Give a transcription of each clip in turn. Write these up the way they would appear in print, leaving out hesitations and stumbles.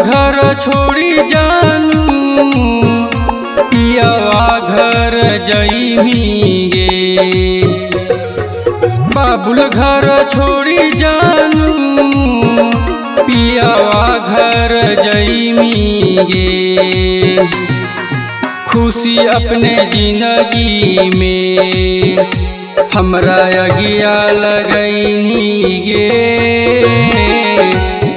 घर छोड़ी जानू पियावा घर जईमी गे। बाबुल घर छोड़ी जानू पियावा घर जईमी गे। खुशी अपने जिंदगी में हमरा अगिया लगैनी गे।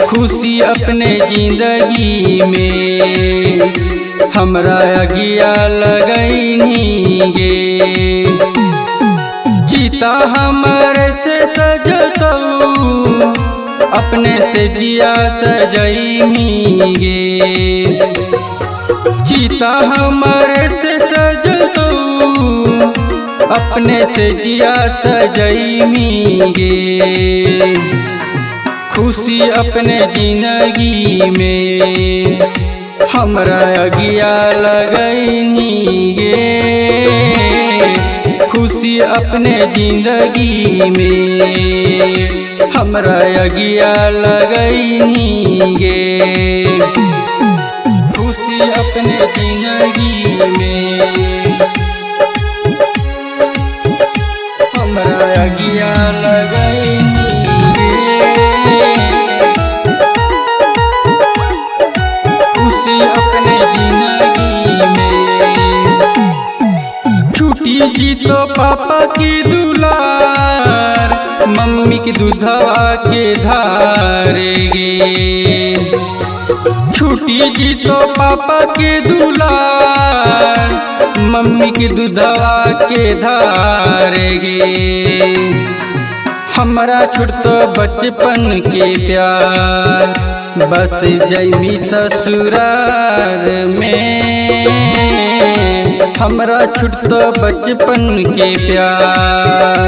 खुशी अपने जिंदगी में हमरा अगिया लगैनी गे। चिता हमरे से सजतऊ अपने से जिया सजईमी गे। चिता हमरे से सजतऊ अपने से जिया सजईमी गे। खुशी अपने जिंदगी में हमरा अगिया लगैनी गे। खुशी अपने जिंदगी में हमरा अगिया लगैनी गे। खुशी अपने जिंदगी में हमरा अगिया लगैनी गे। खुशी अपने जिंदगी में छुट्टी जी तो पापा की दुलार मम्मी की दूधवा के धारे गे। छुट्टी जी तो पापा के दुलार मम्मी की दूधवा के धारे गे। हमरा छुटतो बचपन के प्यार बस जईमी ससुराल में। हमरा छुटतो बचपन के प्यार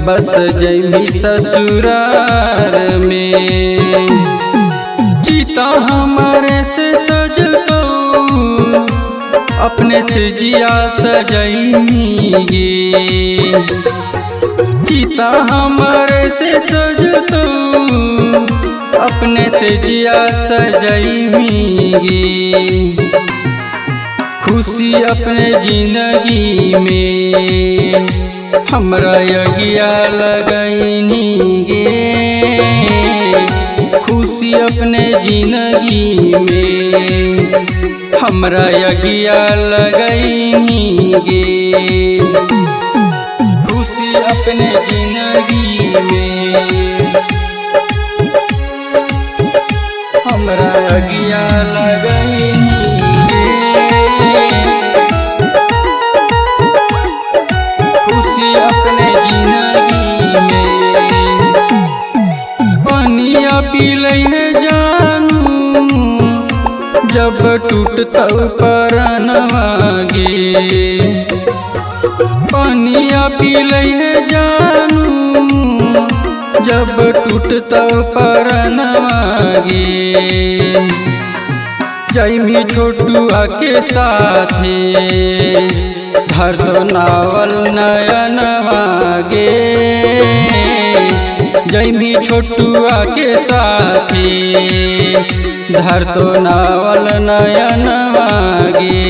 बस जईमी ससुराल में। चिता हमारे से सजतो अपने से जिया सजईमी गे। चिता हमारे से सजतो अपने से जिया सजईमी गे। खुशी अपने जिंदगी में हमरा अगिया लगैनी गे। खुशी अपने जिंदगी में हमरा अगिया लगैनी गे। खुशी अपने जिंदगी में हमरा अगिया लगैनी गे। खुशी अपने जिंदगी में पानिया पी ले जानू जब टूटतौ परनवा गे। पानिया पी ले जानू जब टूटतौ परनवा गे। जईमी छोटुआ के साथे धर तो नावल नयनवा गे। जईमी छोटुआ के साथे धर तो नावल नयनवा गे।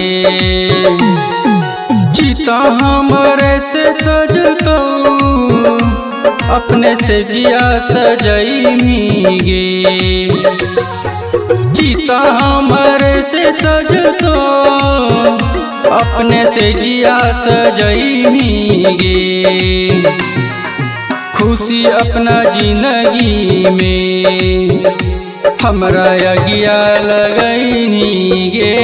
चिता हमरे से सजतो अपने से जिया सजईमी गे। चिता हमरे से सजतो अपने से जिया सजईमी गे। खुशी अपना जिंदगी में हमरा अगिया लगैनी गे।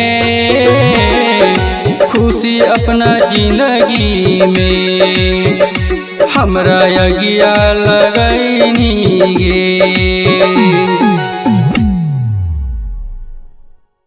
खुशी अपना जिंदगी में हमरा अगिया लगैनी गे।